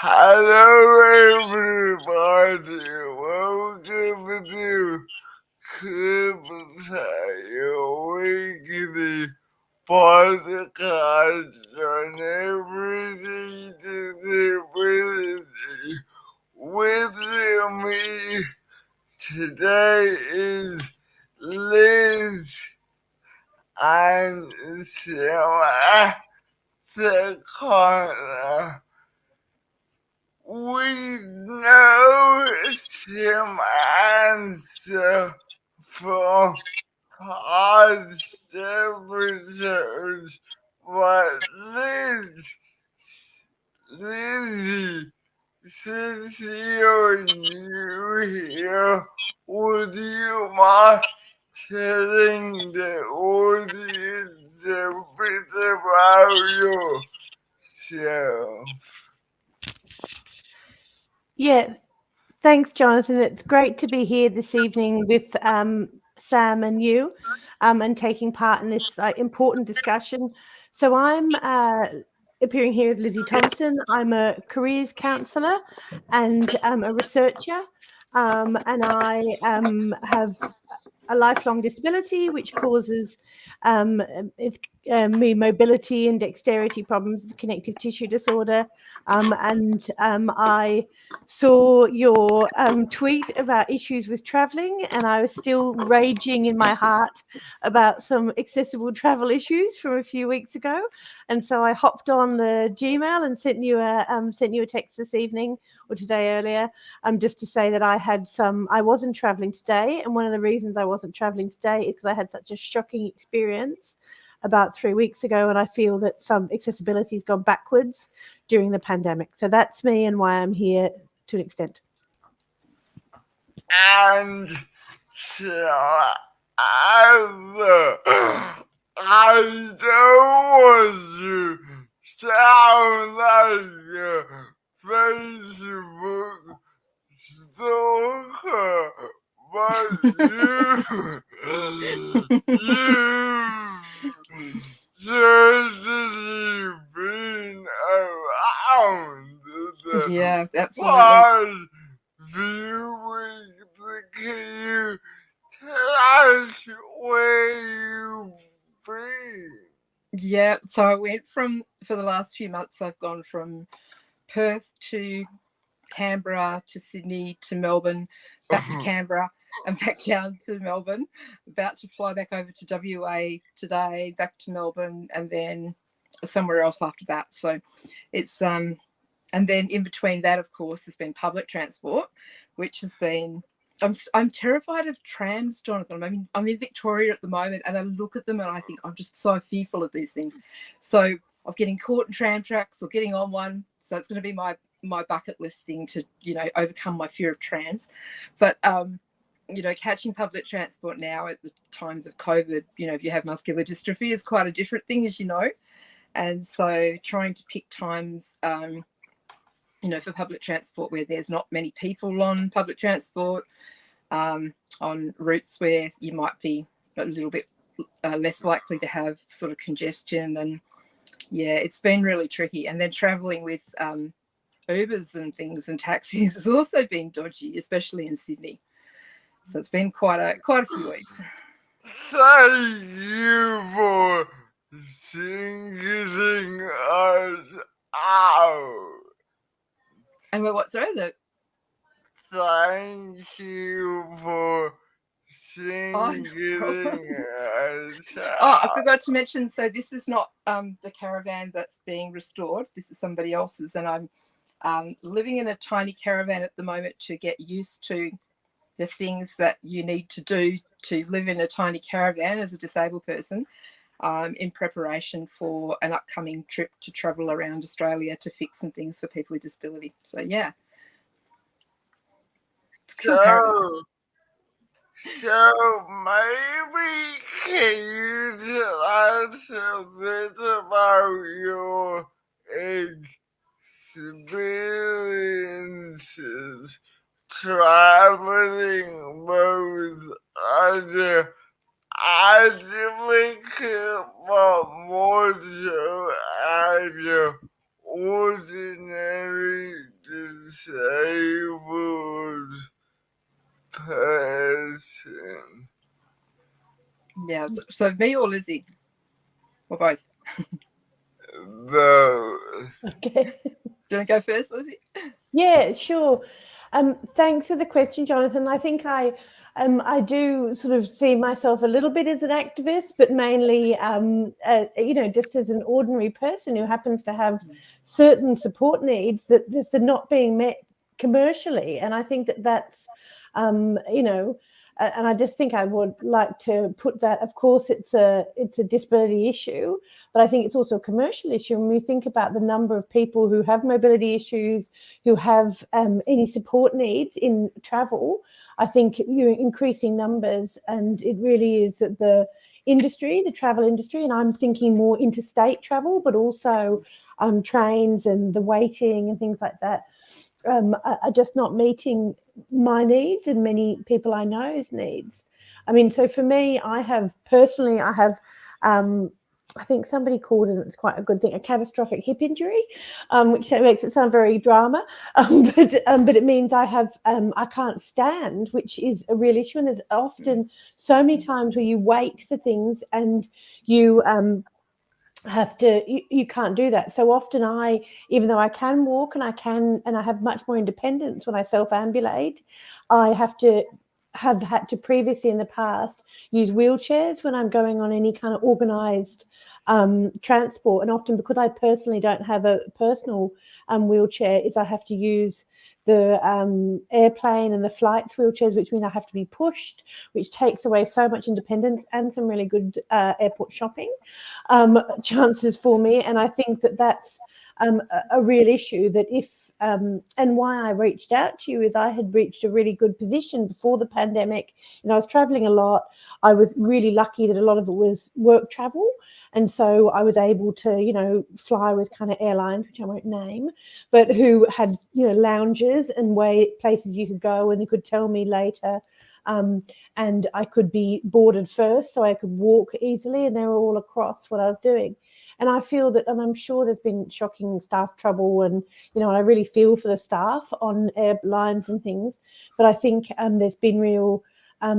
Hello everybody, welcome to CripChat weekly podcast on everything disability. With me today is Liz and Sarah the corner. We know some answer from past episodes, but Lizzie, since you're new here, would you mind telling the audience a bit about yourself? Yeah, thanks, Jonathan. It's great to be here this evening with Sam and you and taking part in this important discussion. So I'm appearing here as Lizzie Thompson. I'm a careers counsellor and a researcher, and I have a lifelong disability which causes me mobility and dexterity problems, connective tissue disorder, and I saw your tweet about issues with traveling, and I was still raging in my heart about some accessible travel issues from a few weeks ago, and so I hopped on the Gmail and sent you a text this evening or today earlier, just to say that I wasn't traveling today, and one of the reasons I wasn't traveling today is because I had such a shocking experience about 3 weeks ago, and I feel that some accessibility has gone backwards during the pandemic. So that's me and why I'm here to an extent. And so I don't want to sound like a Facebook stalker, but you've certainly been around Yeah, the absolutely. past few weeks. Can you tell us where you've been? Yeah, so I went for the last few months, I've gone from Perth to Canberra to Sydney to Melbourne, back to Canberra and back down to Melbourne, about to fly back over to WA today, back to Melbourne, and then somewhere else after that. So it's and then in between that, of course, there's been public transport, which has been I'm terrified of trams, Jonathan. I mean, I'm in Victoria at the moment, and I look at them and I think I'm just so fearful of these things. So of getting caught in tram tracks or getting on one. So it's going to be my bucket list thing to, overcome my fear of trams. But catching public transport now at the times of COVID, if you have muscular dystrophy, is quite a different thing, as you know. And so trying to pick times for public transport where there's not many people on public transport, on routes where you might be a little bit less likely to have sort of congestion. And yeah, it's been really tricky. And then traveling with Ubers and things and taxis has also been dodgy, especially in Sydney. So it's been quite a few weeks. Thank you for singling us out. And what? Sorry, Thank you for singling us out. Oh, I forgot to mention. So this is not the caravan that's being restored. This is somebody else's, and I'm living in a tiny caravan at the moment to get used to the things that you need to do to live in a tiny caravan as a disabled person, in preparation for an upcoming trip to travel around Australia to fix some things for people with disability. So yeah, it's a cool caravan. So maybe can you tell us a bit about your experiences traveling both as advocate, but more so as an ordinary Yeah. So me or Lizzie? Or both? Both. Okay. Do you want to go first, Lizzie? Yeah, sure. Thanks for the question, Jonathan. I think I do sort of see myself a little bit as an activist, but mainly, just as an ordinary person who happens to have certain support needs that are not being met commercially. And I think that that's, and I just think I would like to put that, of course, it's a disability issue, but I think it's also a commercial issue. When we think about the number of people who have mobility issues, who have any support needs in travel, I think increasing numbers, and it really is that the travel industry, and I'm thinking more interstate travel, but also trains and the waiting and things like that, are just not meeting my needs and many people I know's needs. I mean, so for me, I have, I think somebody called it, it's quite a good thing, a catastrophic hip injury, which makes it sound very drama, but it means I can't stand, which is a real issue. And there's often so many times where you wait for things and you you can't do that. So often even though I can walk and I have much more independence when I self-ambulate, I have had to previously in the past use wheelchairs when I'm going on any kind of organised transport. And often because I personally don't have a personal wheelchair, I have to use the airplane and the flights wheelchairs, which mean I have to be pushed, which takes away so much independence and some really good airport shopping chances for me. And I think that that's a real issue, that and why I reached out to you is I had reached a really good position before the pandemic, and I was traveling a lot. I was really lucky that a lot of it was work travel, and so I was able to fly with kind of airlines, which I won't name, but who had lounges and places you could go, and you could tell me later, and I could be boarded first so I could walk easily, and they were all across what I was doing. And I feel that, and I'm sure there's been shocking staff trouble, and I really feel for the staff on airlines and things, but I think there's been real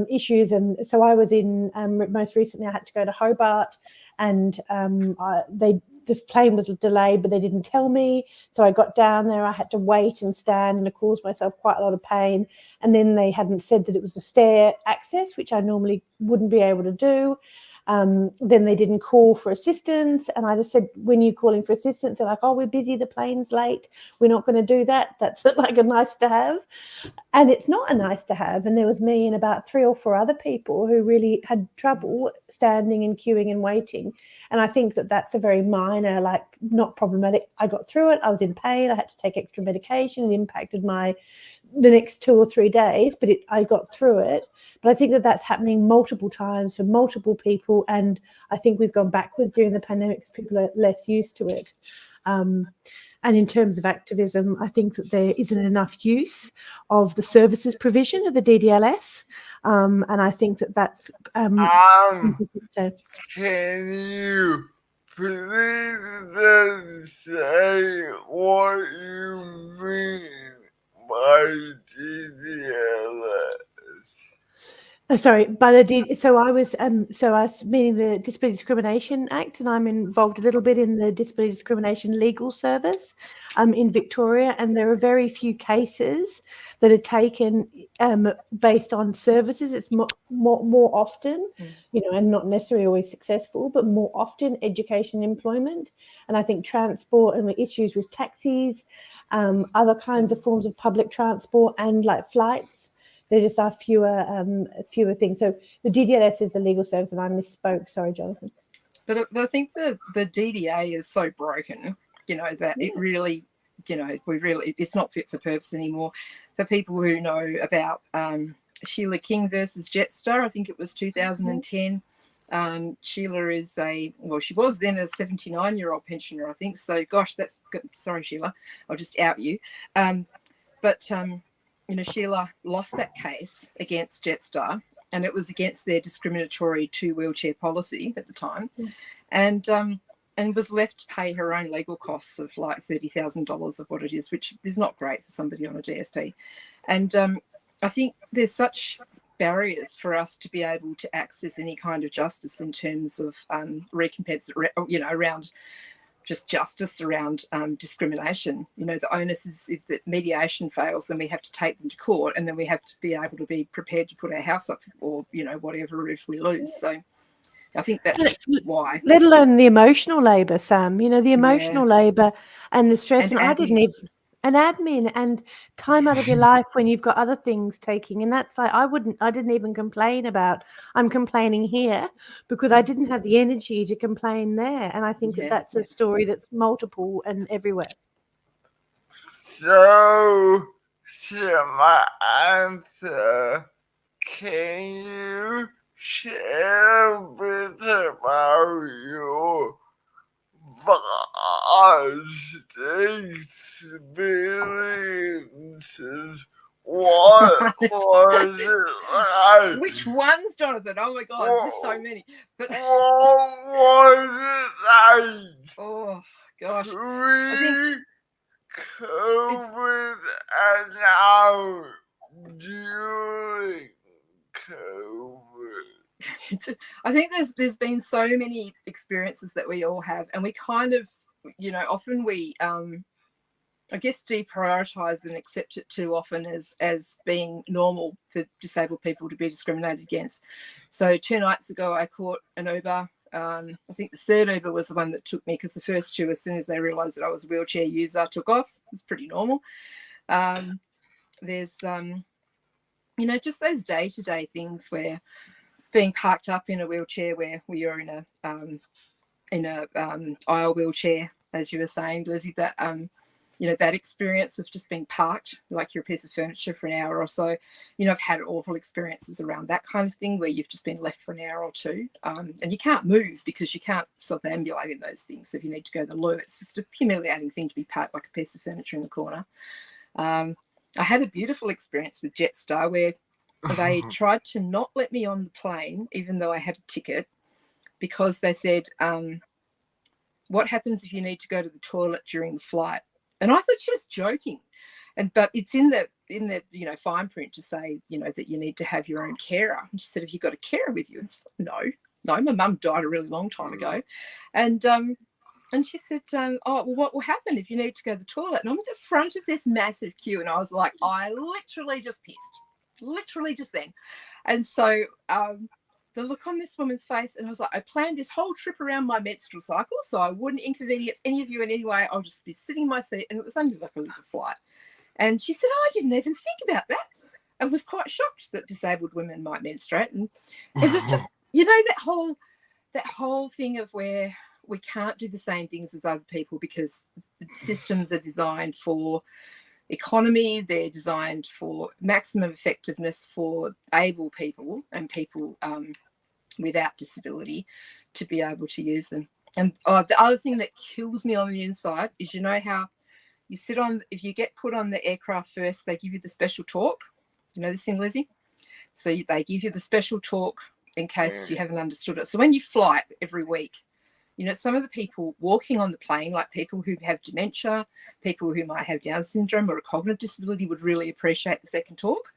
issues. And so I was in most recently I had to go to Hobart, and the plane was delayed, but they didn't tell me. So I got down there, I had to wait and stand, and it caused myself quite a lot of pain. And then they hadn't said that it was a stair access, which I normally wouldn't be able to do. Then they didn't call for assistance, and I just said, when you're calling for assistance, they're like, oh, we're busy, the plane's late, we're not going to do that. That's like a nice to have. And it's not a nice to have. And there was me and about 3 or 4 other people who really had trouble standing and queuing and waiting. And I think that that's a very minor, like, not problematic. I got through it. I was in pain. I had to take extra medication. It impacted the next 2 or 3 days, but I got through it. But I think that that's happening multiple times for multiple people. And I think we've gone backwards during the pandemic because people are less used to it. And in terms of activism, I think that there isn't enough use of the services provision of the DDLS. And I think that that's... so. Can you please say what you mean by DDLS? Sorry, so I was meaning the Disability Discrimination Act, and I'm involved a little bit in the Disability Discrimination Legal Service in Victoria, and there are very few cases that are taken based on services. It's more often, and not necessarily always successful, but more often education, employment, and I think transport and the issues with taxis, other kinds of forms of public transport, and like flights. There just are fewer things. So the DDLS is a legal service, and I misspoke. Sorry, Jonathan. But I think the DDA is so broken, that it really, it's not fit for purpose anymore. For people who know about Sheila King versus Jetstar, I think it was 2010. Sheila is she was then a 79-year-old pensioner, I think. So, gosh, sorry, Sheila, I'll just out you. Sheila lost that case against Jetstar, and it was against their discriminatory 2-wheelchair policy at the time, and was left to pay her own legal costs of like $30,000 of what it is, which is not great for somebody on a DSP. And I think there's such barriers for us to be able to access any kind of justice in terms of recompense, around just justice around discrimination. The onus is if the mediation fails, then we have to take them to court, and then we have to be able to be prepared to put our house up, or whatever if we lose. So I think that's why. Let alone the emotional labour, Sam. The emotional labour and the stress. And And I didn't admin. even and admin and time out of your life when you've got other things taking. And that's like I didn't even complain about. I'm complaining here because I didn't have the energy to complain there. And I think that's a story that's multiple and everywhere. So, to my answer, can you share a bit about your vast experiences? What was it like? Which ones, Jonathan? Oh my God, there's so many. But what was it like? Oh gosh, Pre-COVID and now during COVID. I think there's been so many experiences that we all have, and we kind of, often we I guess deprioritize and accept it too often as being normal for disabled people to be discriminated against. So 2 nights ago I caught an Uber. I think the third Uber was the one that took me, because the first 2, as soon as they realised that I was a wheelchair user, took off. It was pretty normal. There's just those day-to-day things where being parked up in a wheelchair, where you're in a aisle wheelchair, as you were saying, Lizzie, that that experience of just being parked like you're a piece of furniture for an hour or so. I've had awful experiences around that kind of thing, where you've just been left for an hour or 2, and you can't move because you can't self-ambulate in those things. So if you need to go to the loo, it's just a humiliating thing to be parked like a piece of furniture in the corner. I had a beautiful experience with Jetstar where they tried to not let me on the plane, even though I had a ticket, because they said, what happens if you need to go to the toilet during the flight? And I thought she was joking. But it's in the fine print to say, that you need to have your own carer. And she said, have you got a carer with you? And I said, no, my mum died a really long time ago. And she said, oh, well, what will happen if you need to go to the toilet? And I'm at the front of this massive queue, and I was like, I literally just pissed. Literally just then. And so the look on this woman's face, and I was like, I planned this whole trip around my menstrual cycle so I wouldn't inconvenience any of you in any way. I'll just be sitting in my seat. And it was only like a little flight. And she said, oh, I didn't even think about that. I was quite shocked that disabled women might menstruate. And it was just, that whole thing of where we can't do the same things as other people because systems are designed for economy, they're designed for maximum effectiveness for able people and people without disability to be able to use them. And the other thing that kills me on the inside is, how you sit on, if you get put on the aircraft first, they give you the special talk. You know this thing, Lizzie? So they give you the special talk in case you haven't understood it. So when you fly every week, some of the people walking on the plane, like people who have dementia, people who might have Down syndrome or a cognitive disability, would really appreciate the second talk.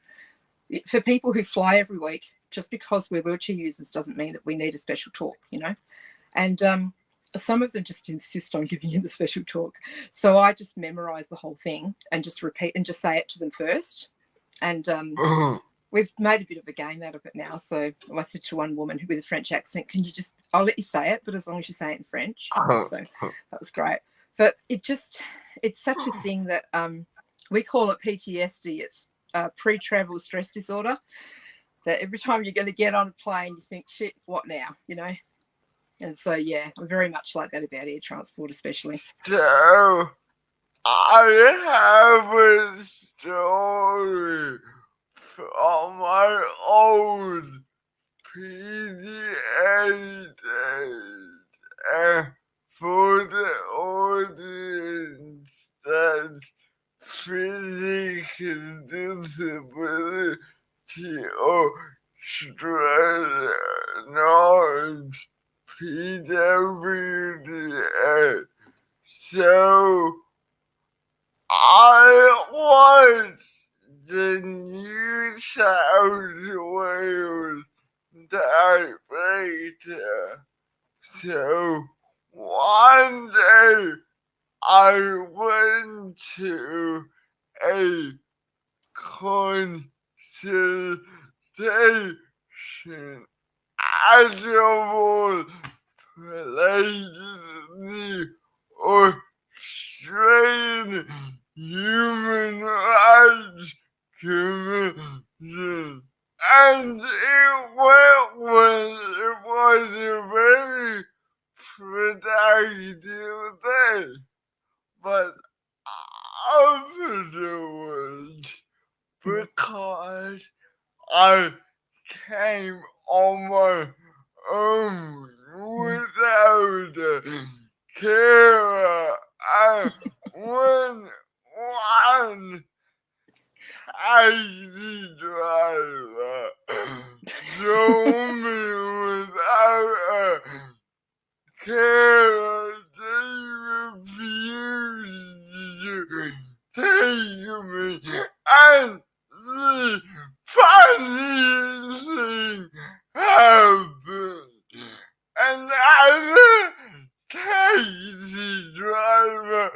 For people who fly every week, just because we're wheelchair users doesn't mean that we need a special talk, And some of them just insist on giving you the special talk. So I just memorize the whole thing and just repeat and just say it to them first. And we've made a bit of a game out of it now. So I said to one woman with a French accent, I'll let you say it, but as long as you say it in French. So that was great. But it's such a thing that we call it PTSD. It's pre-travel stress disorder, that every time you're going to get on a plane, you think, shit, what now, And so, yeah, I'm very much like that about air transport, especially. So, I have a story from my old PDA days, and for the audience that's physical disability Australia knows PWDA. So I was the New South Wales director. So one day I went to a consultation at the allegedly Australian Human Rights Commission. And it was a very productive day. But afterwards, because I came on my own without a carer, and when one taxi driver told me without a carer, they refused to take me, and the funniest thing happened. And as a taxi driver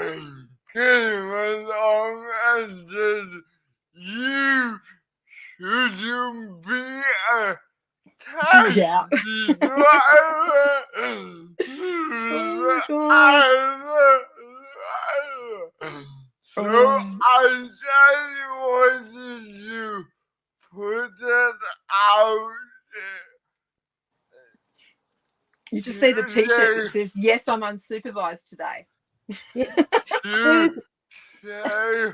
came along and said, "You shouldn't be a taxi Yeah. driver." So I just wanted to put that out there. You just need a t-shirt that says, "Yes, I'm unsupervised today." So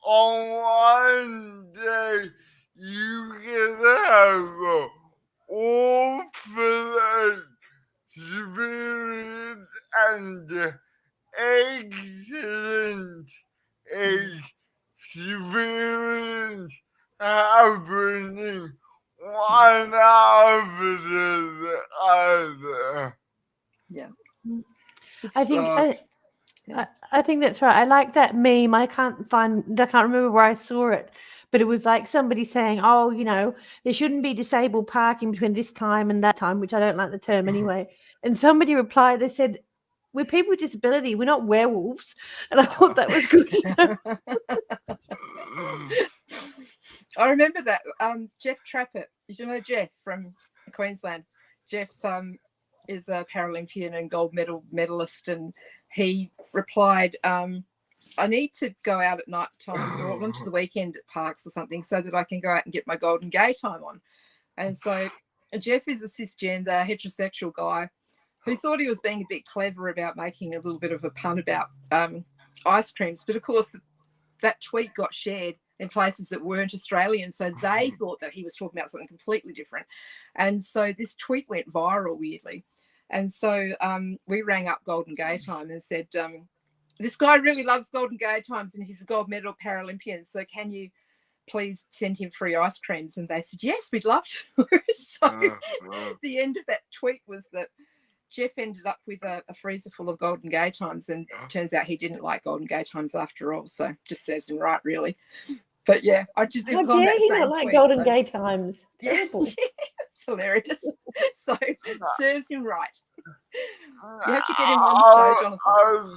on one day you can have all experience and excellent experience happening one after the other. Yeah. I think that's right. I like that meme. I can't remember where I saw it, but it was like somebody saying, "Oh, there shouldn't be disabled parking between this time and that time," which I don't like the term anyway. And somebody replied, they said, "We're people with disability. We're not werewolves." And I thought that was good. I remember that. Jeff Trappett, did you know Jeff from Queensland? Jeff is a Paralympian and gold medalist, and he replied, "I need to go out at night time or onto the weekend at parks or something so that I can go out and get my golden gay time on." And so Jeff is a cisgender heterosexual guy who thought he was being a bit clever about making a little bit of a pun about ice creams, but of course that tweet got shared in places that weren't Australian, so they thought that he was talking about something completely different. And so this tweet went viral weirdly. And so we rang up Golden Gay Time and said, "This guy really loves Golden Gay Times and he's a gold medal Paralympian, so can you please send him free ice creams?" And they said, "Yes, we'd love to." So the end of that tweet was that Jeff ended up with a freezer full of Golden Gay Times, and it turns out he didn't like Golden Gay Times after all, so just serves him right, really. But yeah, it was on that he same not like tweet, Golden Gay Times? Terrible. Yeah, it's hilarious. So serves him right. You have to get him on the show, Jonathan. A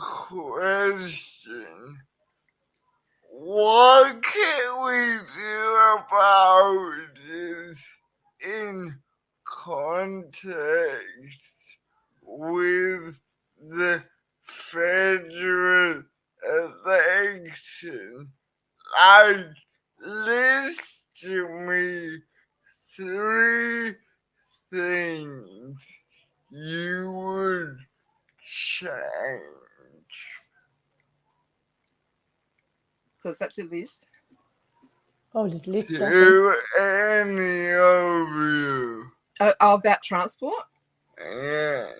question. What can we do about this in context with the federal election? Like, list to me 3 things you would change. So it's up to list. Oh, just list. To any of you. About transport? Yeah.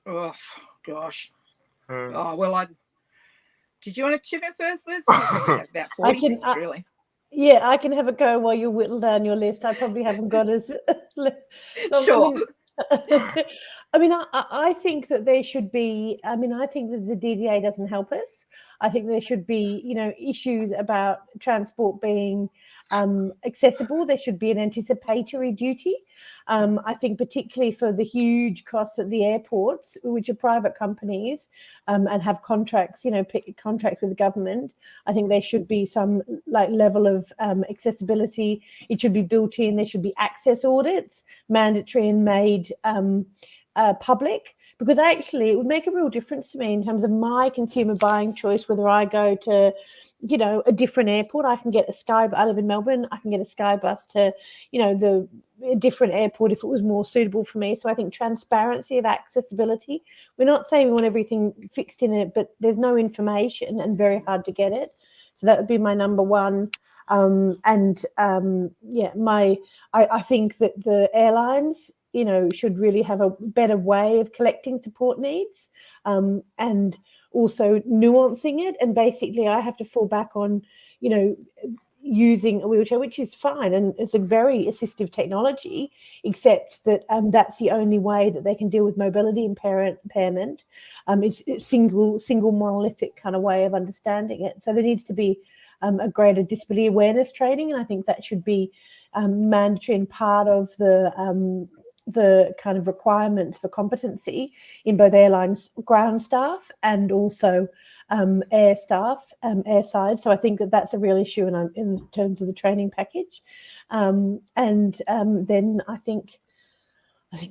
Oh, gosh. Huh. Oh, well, did you want to chip in first, Liz? I probably have about 40 things, really. Yeah, I can have a go while you whittle down your list. I probably haven't got as... Sure. I mean, I think that there should be, I mean, I think that the DDA doesn't help us. I think there should be, you know, issues about transport being accessible. There should be an anticipatory duty. I think particularly for the huge costs at the airports, which are private companies and have contracts, you know, contracts with the government, I think there should be some like level of accessibility. It should be built in. There should be access audits, mandatory and made public, because actually it would make a real difference to me in terms of my consumer buying choice, whether I go to, you know, a different airport. I can get I live in Melbourne, I can get a Sky bus to, you know, a different airport if it was more suitable for me. So I think transparency of accessibility, we're not saying we want everything fixed in it, but there's no information and very hard to get it. So that would be my number one. I think that the airlines, you know, should really have a better way of collecting support needs and also nuancing it. And basically I have to fall back on, you know, using a wheelchair, which is fine, and it's a very assistive technology, except that that's the only way that they can deal with mobility impairment. It's single monolithic kind of way of understanding it. So there needs to be a greater disability awareness training, and I think that should be mandatory and part of the kind of requirements for competency in both airlines ground staff and also air staff, airside. So I think that that's a real issue in terms of the training package. Then I think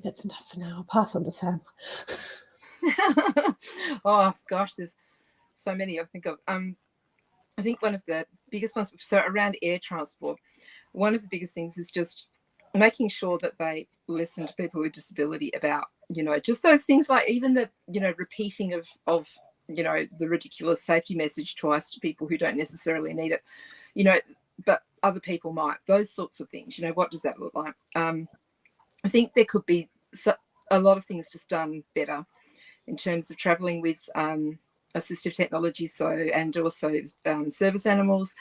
that's enough for now. I'll pass on to Sam. Oh gosh, there's so many I think of. I think one of the biggest ones, so around air transport, one of the biggest things is just making sure that they listen to people with disability about, you know, just those things like even the, you know, repeating of you know, the ridiculous safety message twice to people who don't necessarily need it, you know, but other people might. Those sorts of things, you know, what does that look like? I think there could be a lot of things just done better in terms of travelling with assistive technology, and also service animals.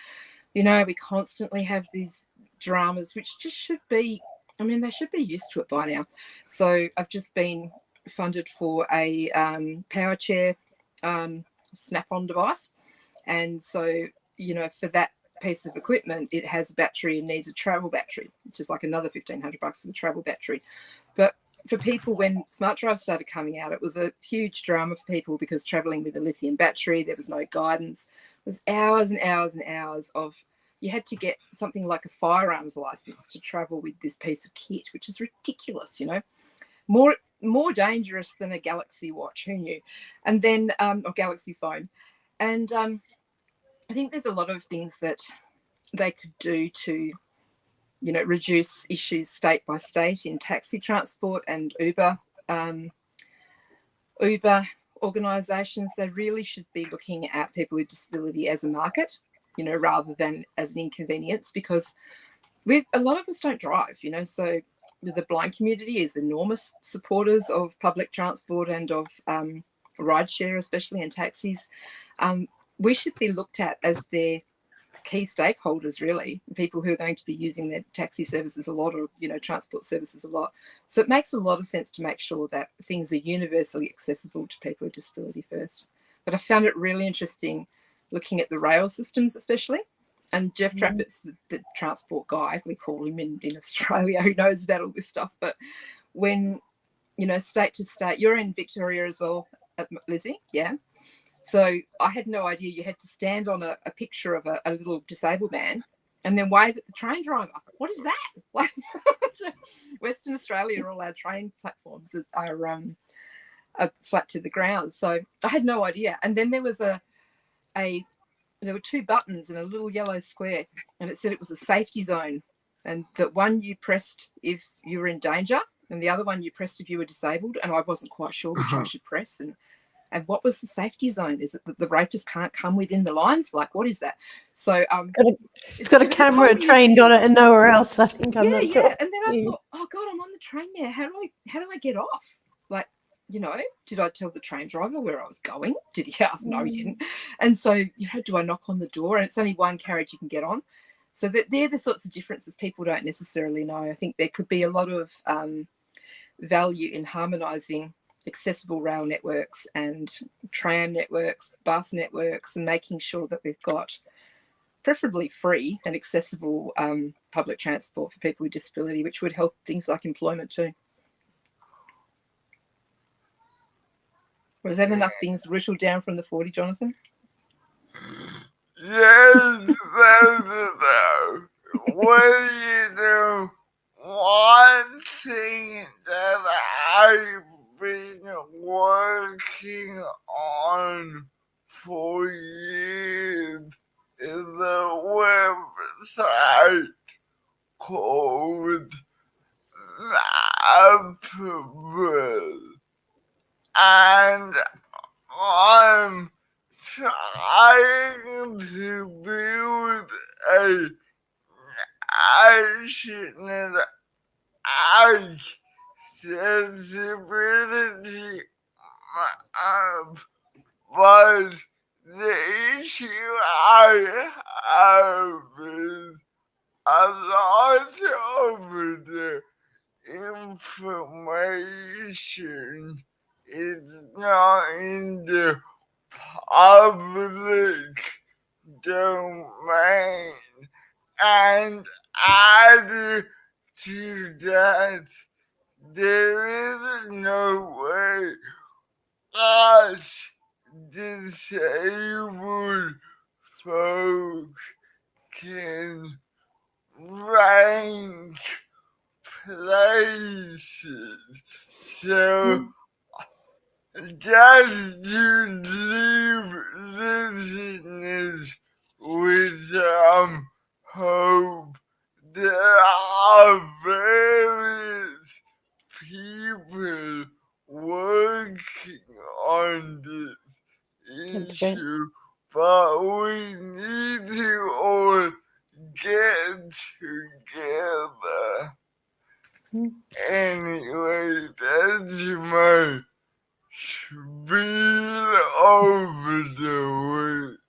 You know, we constantly have these dramas which just should be, I mean, they should be used to it by now. So I've just been funded for a power chair snap-on device, and so, you know, for that piece of equipment it has a battery and needs a travel battery, which is like another $1,500 for the travel battery. But for people, when smart drives started coming out, it was a huge drama for people because traveling with a lithium battery, there was no guidance. It was hours and hours and hours of, you had to get something like a firearms license to travel with this piece of kit, which is ridiculous, you know, more dangerous than a Galaxy watch, who knew? And then or Galaxy phone. And I think there's a lot of things that they could do to, you know, reduce issues state by state in taxi transport and Uber organisations. They really should be looking at people with disability as a market, you know, rather than as an inconvenience, because a lot of us don't drive, you know, so the blind community is enormous supporters of public transport and of rideshare, especially in taxis. We should be looked at as their key stakeholders, really, people who are going to be using their taxi services a lot, or, you know, transport services a lot. So it makes a lot of sense to make sure that things are universally accessible to people with disability first. But I found it really interesting looking at the rail systems, especially. And Jeff Trappett's the transport guy, we call him in Australia, who knows about all this stuff. But when, you know, state to state, you're in Victoria as well, Lizzie, yeah? So I had no idea you had to stand on a picture of a little disabled man and then wave at the train driver. What is that? So Western Australia, all our train platforms are flat to the ground. So I had no idea. And then there was there were two buttons in a little yellow square, and it said it was a safety zone, and that one you pressed if you were in danger and the other one you pressed if you were disabled. And I wasn't quite sure which I should press. And what was the safety zone? Is it that the rapist can't come within the lines? Like, what is that? So it's got a camera trained on it and nowhere else, I think. I'm not sure. And then I thought, oh God, I'm on the train now. How do I get off? Like, you know, did I tell the train driver where I was going? Did he ask? No, he didn't. And so, you know, do I knock on the door? And it's only one carriage you can get on. So they're the sorts of differences people don't necessarily know. I think there could be a lot of value in harmonising accessible rail networks and tram networks, bus networks, and making sure that we've got preferably free and accessible public transport for people with disability, which would help things like employment too. Was that enough things whittled down from the 40, Jonathan? Yes, that's enough. Well, you know, one thing that I've been working on for years is a website called unsuitable, and I'm trying to build a national accessibility map, but the issue I have is a lot of the information is not in the public domain, and added to that, there is no way us disabled folks can rank places. So just to leave listeners with hope, there are various people working on this issue, but we need to all get together. Anyway, that's my spiel over the week.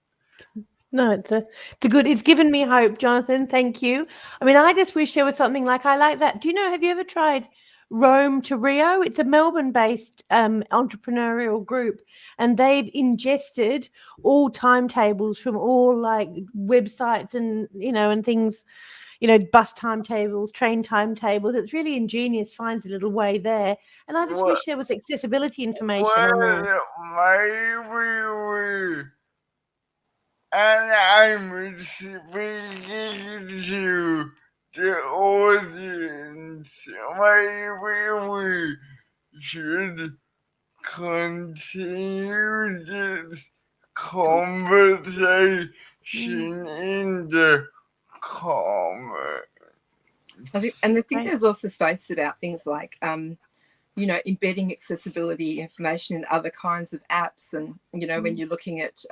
No, it's a good. It's given me hope, Jonathan. Thank you. I mean, I just wish there was something like I like that. Do you know? Have you ever tried Rome to Rio? It's a Melbourne-based entrepreneurial group, and they've ingested all timetables from all like websites and and things. Bus timetables, train timetables. It's really ingenious. Finds a little way there, and I just wish there was accessibility information on there. Maybe we. And I'm speaking to the audience. Maybe we should continue this conversation in the comments. I think there's also space about things like embedding accessibility information in other kinds of apps, and when you're looking at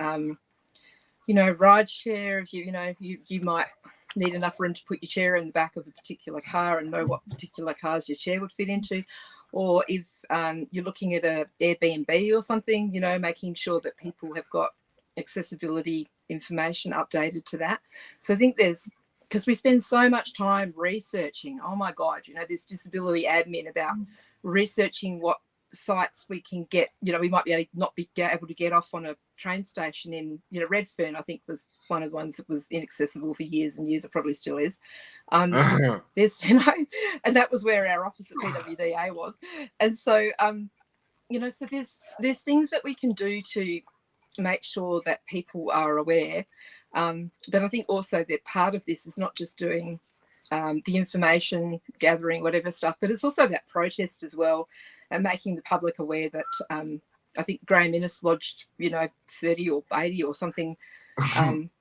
ride share, if you might need enough room to put your chair in the back of a particular car and know what particular cars your chair would fit into, or if you're looking at a Airbnb or something, making sure that people have got accessibility information updated to that. So I think because we spend so much time researching, oh my God, this disability admin about researching what sites we can get, we might be able to get off on a train station in, Redfern, I think was one of the ones that was inaccessible for years and years. It probably still is. There's, and that was where our office at PWDA was. And so, so there's things that we can do to make sure that people are aware. But I think also that part of this is not just doing the information gathering, whatever stuff, but it's also about protest as well, and making the public aware that I think Graham Innes lodged, 30 or 80 or something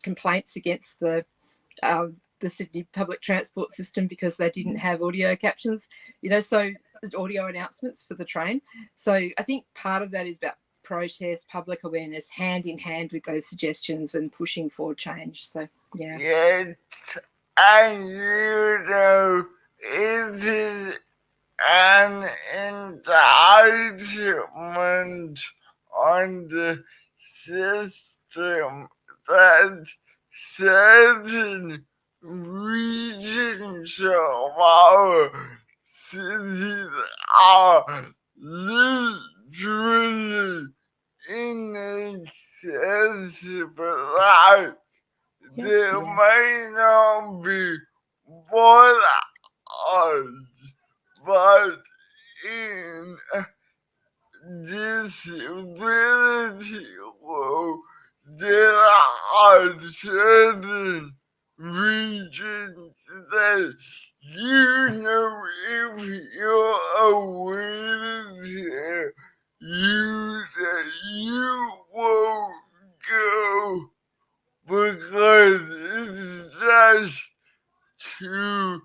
complaints against the Sydney public transport system because they didn't have audio captions, so audio announcements for the train. So I think part of that is about protest, public awareness, hand in hand with those suggestions and pushing for change. So, yeah. Yes, and it is an indictment on the system that certain regions of our cities are literally inaccessible. Like, there Yeah. may not be one but in disability world, there are certain regions that if you're a wheelchair user, you won't go because it's just too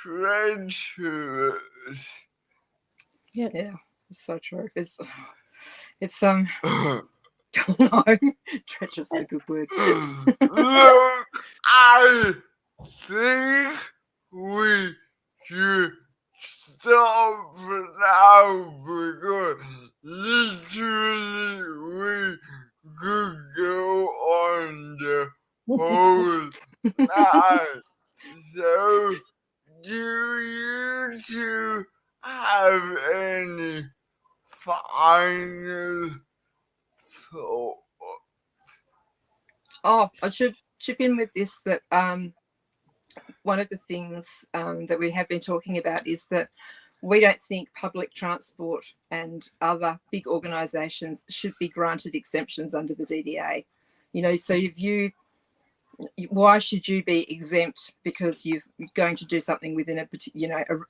treacherous. Yeah, it's so true. It's no, treacherous is a good word. Look, I think we should stop for now because literally we could go on the whole night. So, do you two have any final thoughts? Oh, I should chip in with this that one of the things that we have been talking about is that we don't think public transport and other big organisations should be granted exemptions under the DDA. You know, so why should you be exempt because you're going to do something within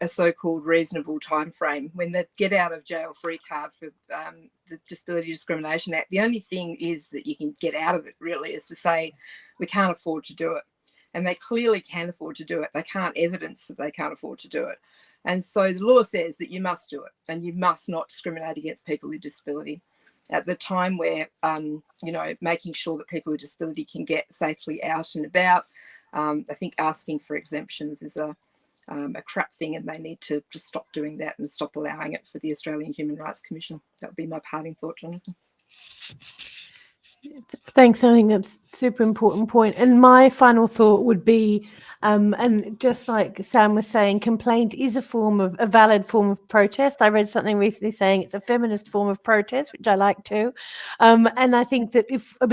a so-called reasonable time frame? When the get out of jail free card for the Disability Discrimination Act, the only thing is that you can get out of it really is to say we can't afford to do it, and they clearly can afford to do it. They can't evidence that they can't afford to do it, and so the law says that you must do it and you must not discriminate against people with disability. At the time where, making sure that people with disability can get safely out and about, I think asking for exemptions is a crap thing, and they need to just stop doing that and stop allowing it for the Australian Human Rights Commission. That would be my parting thought, Jonathan. Thanks. I think that's a super important point. And my final thought would be, and just like Sam was saying, complaint is a valid form of protest. I read something recently saying it's a feminist form of protest, which I like too. And I think that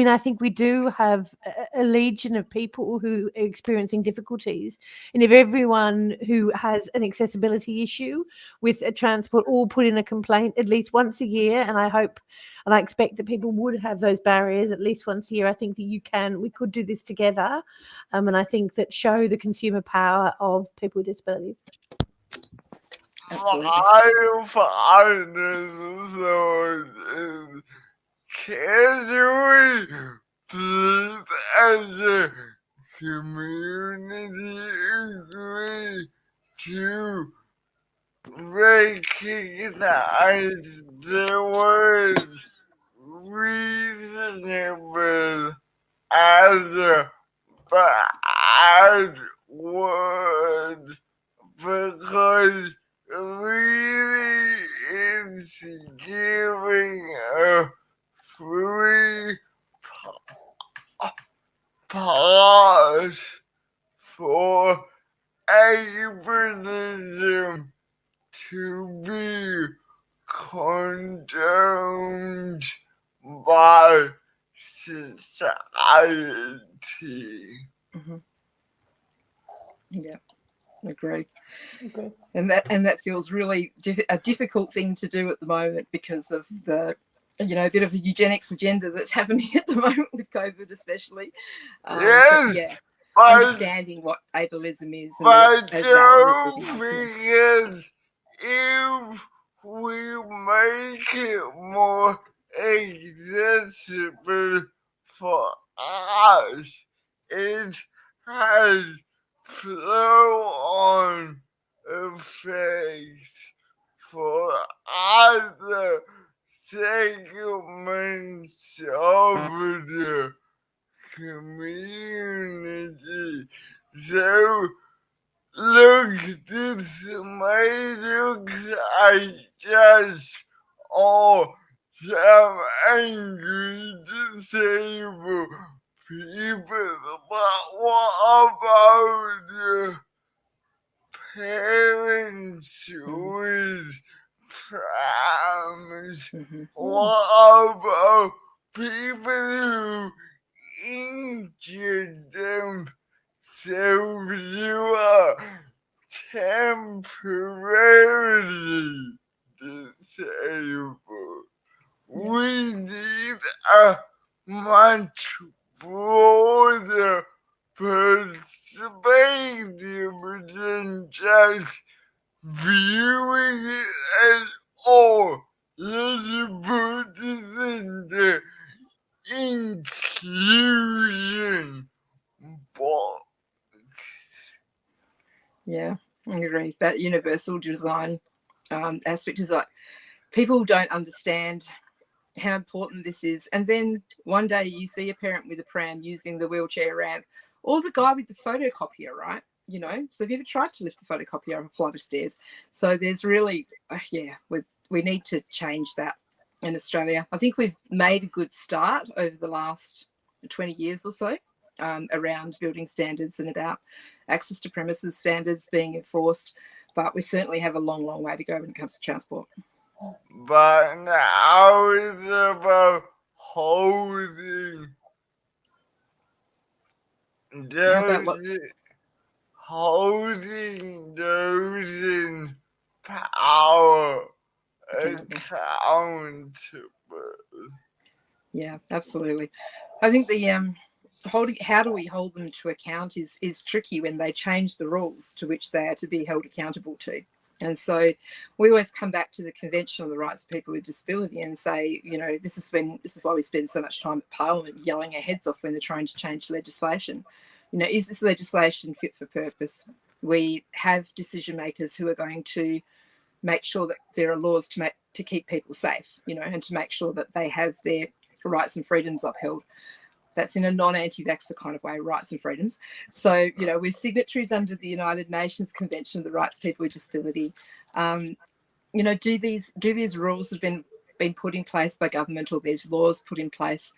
I think we do have a legion of people who are experiencing difficulties. And if everyone who has an accessibility issue with a transport all put in a complaint at least once a year, and I hope and I expect that people would have those barriers at least once a year. I think that we could do this together. And I think that show the consumer power of people with disabilities. Absolutely. My final thought is, can we please as a community agree to recognize the word reasonable as a bad word, because really it's giving a free pass for ableism to be condoned by society. Mm-hmm. Yeah, agree. Okay. And that feels really a difficult thing to do at the moment because of the a bit of the eugenics agenda that's happening at the moment with COVID, especially. Yes, yeah, but understanding what ableism is and as valid as we can. because if we make it more accessible for us, it has flow-on effects for other segments of the community. So, look, this may look like just some angry disabled people, but what about the parents sewage problems. Mhm. What about people who injure themselves who are temporarily disabled? We need a much broader perspective than just viewing it as all. Let's put this into inclusion box. Yeah, I agree. That universal design aspect is like people don't understand how important this is. And then one day you see a parent with a pram using the wheelchair ramp, or the guy with the photocopier, right? You know, so have you ever tried to lift a photocopier up a flight of stairs? So there's really, we need to change that in Australia. I think we've made a good start over the last 20 years or so around building standards and about access to premises standards being enforced, but we certainly have a long, long way to go when it comes to transport. But now it's about holding those in power accountable. Yeah, absolutely. I think the how do we hold them to account is tricky when they change the rules to which they are to be held accountable to. And so we always come back to the Convention on the Rights of People with Disability and say, you know, this is why we spend so much time at Parliament yelling our heads off when they're trying to change legislation. You know, is this legislation fit for purpose? We have decision makers who are going to make sure that there are laws to keep people safe, you know, and to make sure that they have their rights and freedoms upheld. That's in a non-anti-vaxxer kind of way, rights and freedoms. So, you know, we're signatories under the United Nations Convention of the Rights of People with Disability. You know, do these rules that have been put in place by government, or these laws put in place,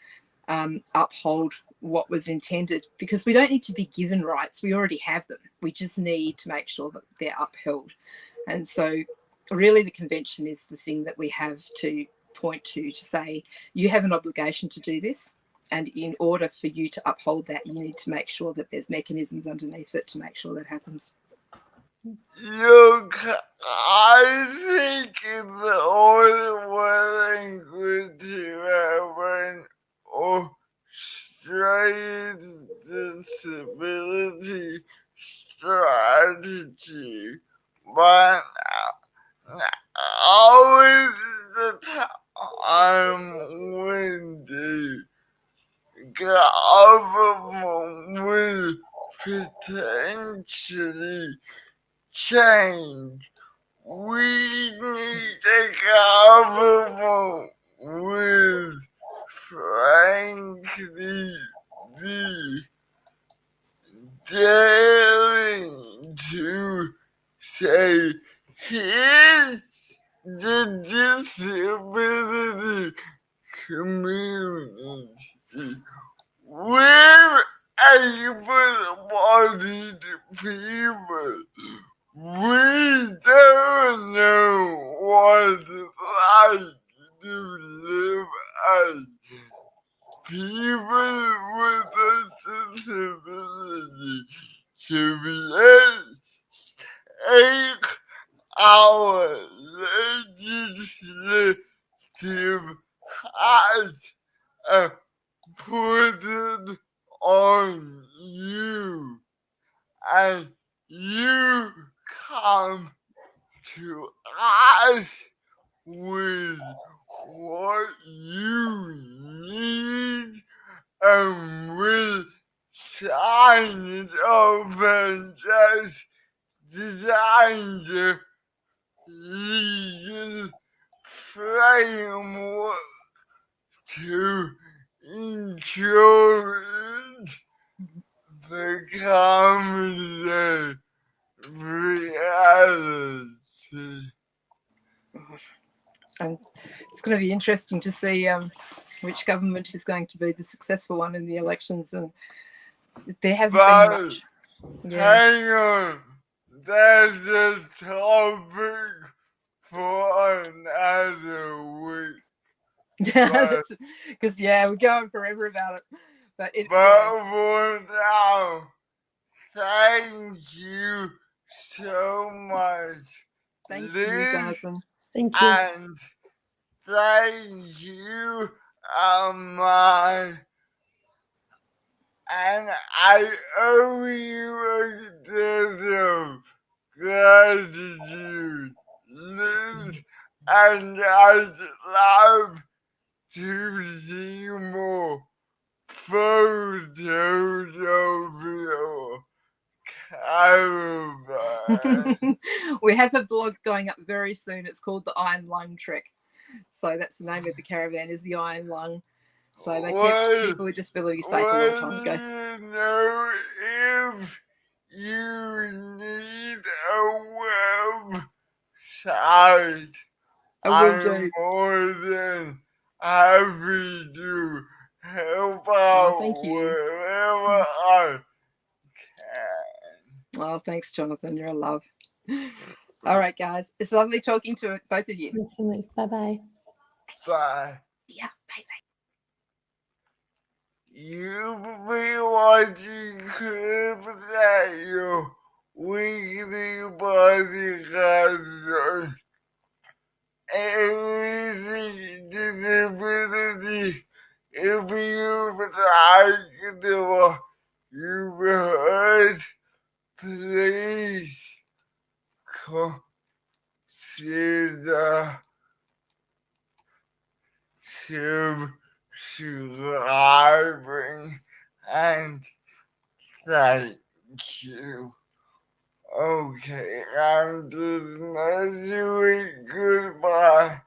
uphold what was intended? Because we don't need to be given rights. We already have them. We just need to make sure that they're upheld. And so really the convention is the thing that we have to point to say, you have an obligation to do this. And in order for you to uphold that, you need to make sure that there's mechanisms underneath it to make sure that happens. Look, I think it's all well and good to have an Australian disability strategy, but now is the time when the government will potentially change. We need a government with, frankly, the daring to say, here's the disability community. We're able-bodied people. We don't know what it's like to live as people with a disability, to be able to take our legislative hat and put it on you, and you come to us with what you need, and we sign it off and just design the legal framework to ensure it becomes a reality. And it's going to be interesting to see which government is going to be the successful one in the elections. And there hasn't been much. Hang on. that's a topic for another week. Because we're going forever about it. But But for now, thank you so much, thank Liz, you, Jonathan. Thank you. and thank you, Amai. And I owe you a debt of gratitude, Liz, and I'd love to see more photos of your caravan. We have a blog going up very soon. It's called the Iron Lung Trek. So that's the name of the caravan, is the Iron Lung. So they kept people with disabilities safe a long time ago. You know, if you need a website, I will I'm do. more than happy to help out thank you. wherever I can. Oh, thanks, Jonathan. You're a love. All right, guys. It's lovely talking to both of you. Bye-bye. Bye. Yeah, bye-bye. You've been watching CripChat, your weekly podcast. Everything disability. If you like the you've heard, please consider subscribing, and thank you. Okay, I'm just messing with goodbye.